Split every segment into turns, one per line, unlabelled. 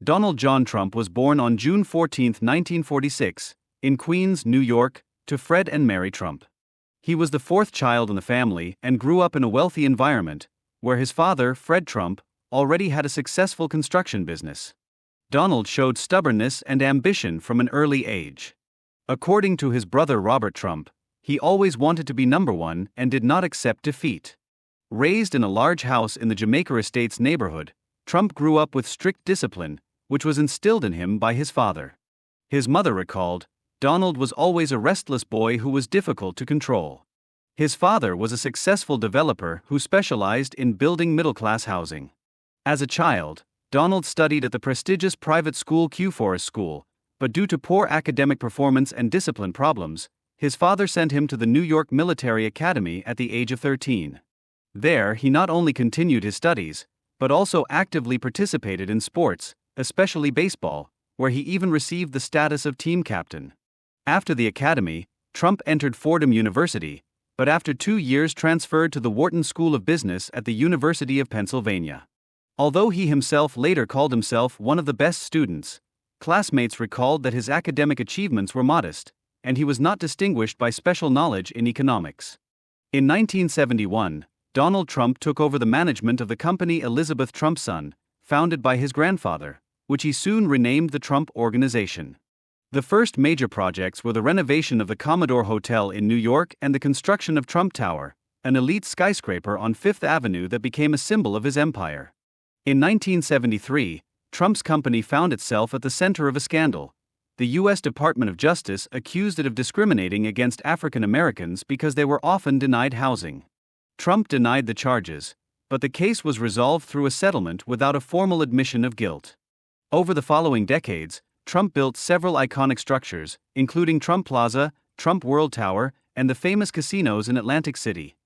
Donald John Trump was born on June 14, 1946, in Queens, New York, to Fred and Mary Trump. He was the fourth child in the family and grew up in a wealthy environment, where his father, Fred Trump, already had a successful construction business. Donald showed stubbornness and ambition from an early age. According to his brother Robert Trump, he always wanted to be number one and did not accept defeat. Raised in a large house in the Jamaica Estates neighborhood, Trump grew up with strict discipline, which was instilled in him by his father. His mother recalled, Donald was always a restless boy who was difficult to control. His father was a successful developer who specialized in building middle-class housing. As a child, Donald studied at the prestigious private school Q Forest School, but due to poor academic performance and discipline problems, his father sent him to the New York Military Academy at the age of 13. There, he not only continued his studies, but also actively participated in sports, especially baseball, where he even received the status of team captain. After the academy, Trump entered Fordham University, but after 2 years transferred to the Wharton School of Business at the University of Pennsylvania. Although he himself later called himself one of the best students, classmates recalled that his academic achievements were modest, and he was not distinguished by special knowledge in economics. In 1971, Donald Trump took over the management of the company Elizabeth Trump Son, founded by his grandfather, which he soon renamed the Trump Organization. The first major projects were the renovation of the Commodore Hotel in New York and the construction of Trump Tower, an elite skyscraper on Fifth Avenue that became a symbol of his empire. In 1973, Trump's company found itself at the center of a scandal. The U.S. Department of Justice accused it of discriminating against African Americans because they were often denied housing. Trump denied the charges, but the case was resolved through a settlement without a formal admission of guilt. Over the following decades, Trump built several iconic structures, including Trump Plaza, Trump World Tower, and the famous casinos in Atlantic City.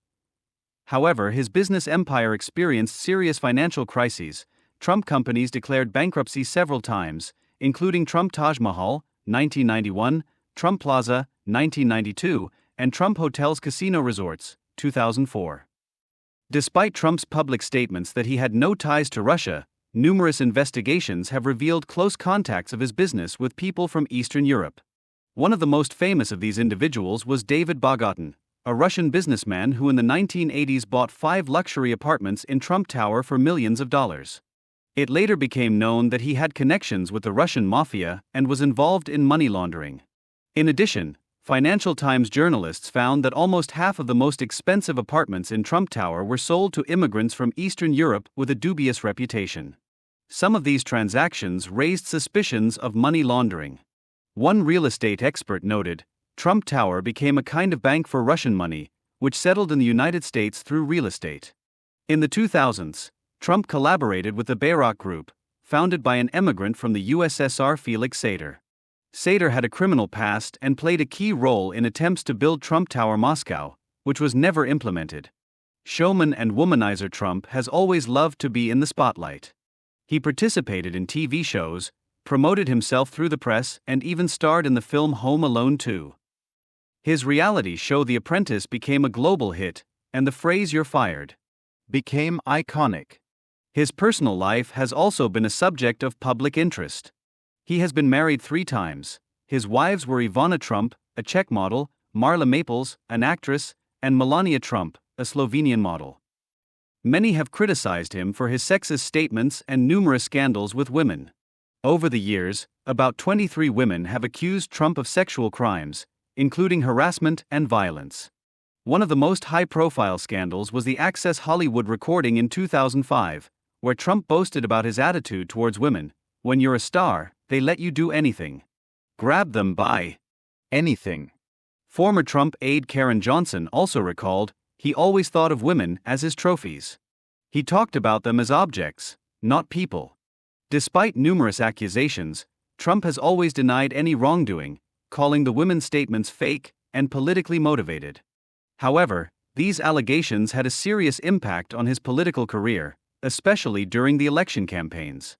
However, his business empire experienced serious financial crises. Trump companies declared bankruptcy several times, including Trump Taj Mahal, 1991, Trump Plaza, 1992, and Trump Hotels Casino Resorts, 2004. Despite Trump's public statements that he had no ties to Russia, numerous investigations have revealed close contacts of his business with people from Eastern Europe. One of the most famous of these individuals was David Bogatin, a Russian businessman who in the 1980s bought 5 luxury apartments in Trump Tower for millions of dollars. It later became known that he had connections with the Russian mafia and was involved in money laundering. In addition, Financial Times journalists found that almost half of the most expensive apartments in Trump Tower were sold to immigrants from Eastern Europe with a dubious reputation. Some of these transactions raised suspicions of money laundering. One real estate expert noted, Trump Tower became a kind of bank for Russian money, which settled in the United States through real estate. In the 2000s, Trump collaborated with the Bayrock Group, founded by an immigrant from the USSR, Felix Sater. Sater had a criminal past and played a key role in attempts to build Trump Tower Moscow, which was never implemented. Showman and womanizer Trump has always loved to be in the spotlight. He participated in TV shows, promoted himself through the press, and even starred in the film Home Alone 2. His reality show The Apprentice became a global hit, and the phrase "you're fired" became iconic. His personal life has also been a subject of public interest. He has been married 3 times. His wives were Ivana Trump, a Czech model, Marla Maples, an actress, and Melania Trump, a Slovenian model. Many have criticized him for his sexist statements and numerous scandals with women. Over the years, about 23 women have accused Trump of sexual crimes, including harassment and violence. One of the most high-profile scandals was the Access Hollywood recording in 2005, where Trump boasted about his attitude towards women. When you're a star, they let you do anything. Grab them by anything. Former Trump aide Karen Johnson also recalled, he always thought of women as his trophies. He talked about them as objects, not people. Despite numerous accusations, Trump has always denied any wrongdoing, calling the women's statements fake and politically motivated. However, these allegations had a serious impact on his political career, especially during the election campaigns.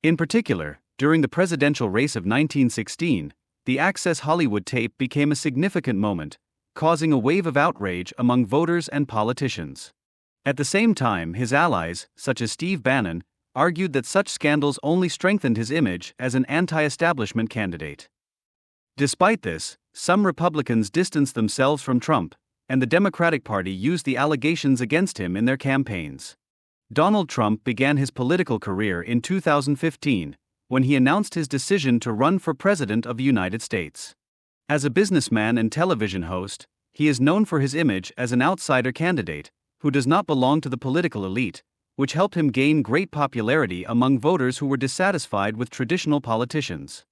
In particular, during the presidential race of 1916, the Access Hollywood tape became a significant moment, causing a wave of outrage among voters and politicians. At the same time, his allies, such as Steve Bannon, argued that such scandals only strengthened his image as an anti-establishment candidate. Despite this, some Republicans distanced themselves from Trump, and the Democratic Party used the allegations against him in their campaigns. Donald Trump began his political career in 2015, when he announced his decision to run for President of the United States. As a businessman and television host, he is known for his image as an outsider candidate who does not belong to the political elite, which helped him gain great popularity among voters who were dissatisfied with traditional politicians.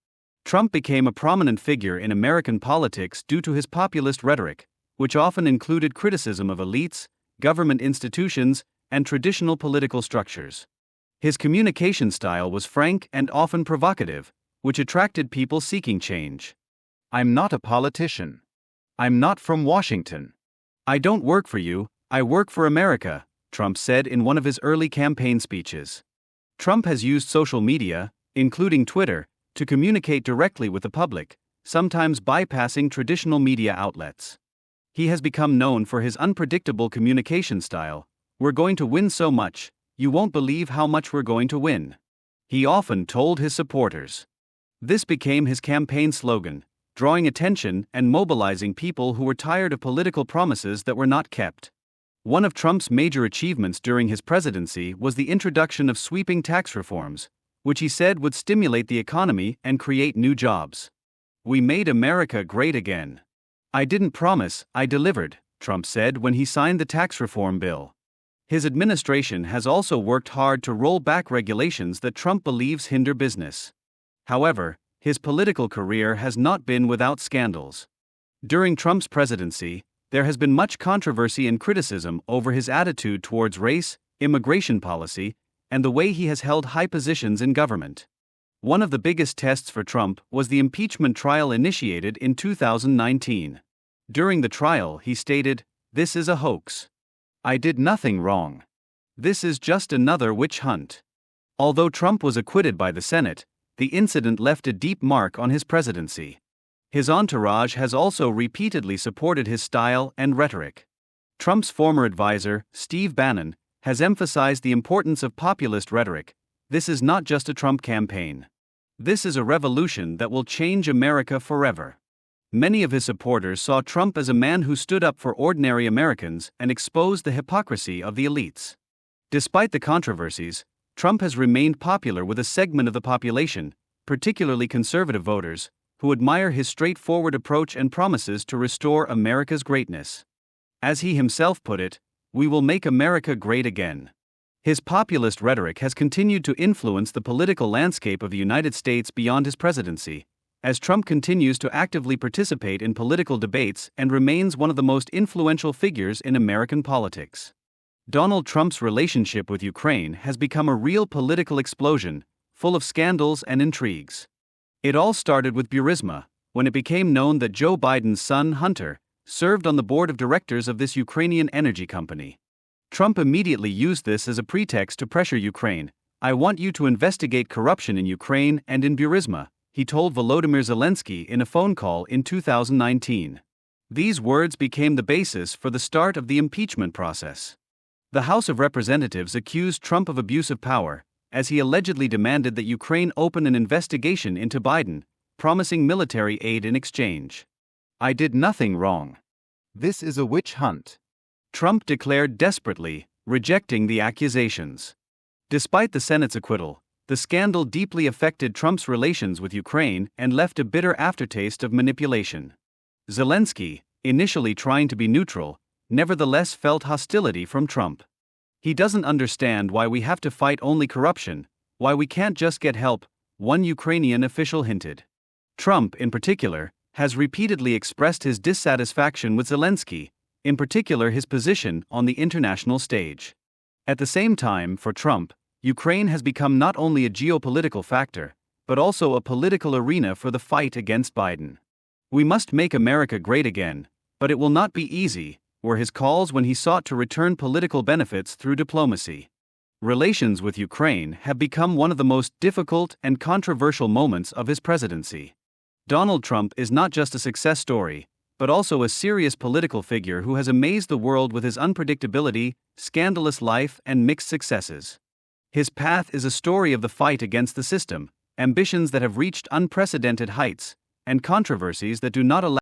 Trump became a prominent figure in American politics due to his populist rhetoric, which often included criticism of elites, government institutions, and traditional political structures. His communication style was frank and often provocative, which attracted people seeking change. "I'm not a politician. I'm not from Washington. I don't work for you, I work for America," Trump said in one of his early campaign speeches. Trump has used social media, including Twitter, to communicate directly with the public, sometimes bypassing traditional media outlets. He has become known for his unpredictable communication style. "We're going to win so much, you won't believe how much we're going to win," he often told his supporters. This became his campaign slogan, drawing attention and mobilizing people who were tired of political promises that were not kept. One of Trump's major achievements during his presidency was the introduction of sweeping tax reforms, which he said would stimulate the economy and create new jobs. "We made America great again. I didn't promise, I delivered," Trump said when he signed the tax reform bill. His administration has also worked hard to roll back regulations that Trump believes hinder business. However, his political career has not been without scandals. During Trump's presidency, there has been much controversy and criticism over his attitude towards race, immigration policy, and the way he has held high positions in government. One of the biggest tests for Trump was the impeachment trial initiated in 2019. During the trial, he stated, "This is a hoax. I did nothing wrong. This is just another witch hunt." Although Trump was acquitted by the Senate, the incident left a deep mark on his presidency. His entourage has also repeatedly supported his style and rhetoric. Trump's former advisor, Steve Bannon, has emphasized the importance of populist rhetoric. "This is not just a Trump campaign. This is a revolution that will change America forever." Many of his supporters saw Trump as a man who stood up for ordinary Americans and exposed the hypocrisy of the elites. Despite the controversies, Trump has remained popular with a segment of the population, particularly conservative voters, who admire his straightforward approach and promises to restore America's greatness. As he himself put it, "We will make America great again." His populist rhetoric has continued to influence the political landscape of the United States beyond his presidency, as Trump continues to actively participate in political debates and remains one of the most influential figures in American politics. Donald Trump's relationship with Ukraine has become a real political explosion, full of scandals and intrigues. It all started with Burisma, when it became known that Joe Biden's son, Hunter, served on the board of directors of this Ukrainian energy company. Trump immediately used this as a pretext to pressure Ukraine. "I want you to investigate corruption in Ukraine and in Burisma," he told Volodymyr Zelensky in a phone call in 2019. These words became the basis for the start of the impeachment process. The House of Representatives accused Trump of abuse of power, as he allegedly demanded that Ukraine open an investigation into Biden, promising military aid in exchange. "I did nothing wrong. This is a witch hunt," Trump declared desperately, rejecting the accusations. Despite the Senate's acquittal, the scandal deeply affected Trump's relations with Ukraine and left a bitter aftertaste of manipulation. Zelensky, initially trying to be neutral, nevertheless felt hostility from Trump. "He doesn't understand why we have to fight only corruption, why we can't just get help," one Ukrainian official hinted. Trump, in particular, has repeatedly expressed his dissatisfaction with Zelensky, in particular his position on the international stage. At the same time, for Trump, Ukraine has become not only a geopolitical factor, but also a political arena for the fight against Biden. "We must make America great again, but it will not be easy," were his calls when he sought to return political benefits through diplomacy. Relations with Ukraine have become one of the most difficult and controversial moments of his presidency. Donald Trump is not just a success story, but also a serious political figure who has amazed the world with his unpredictability, scandalous life, and mixed successes. His path is a story of the fight against the system, ambitions that have reached unprecedented heights, and controversies that do not allow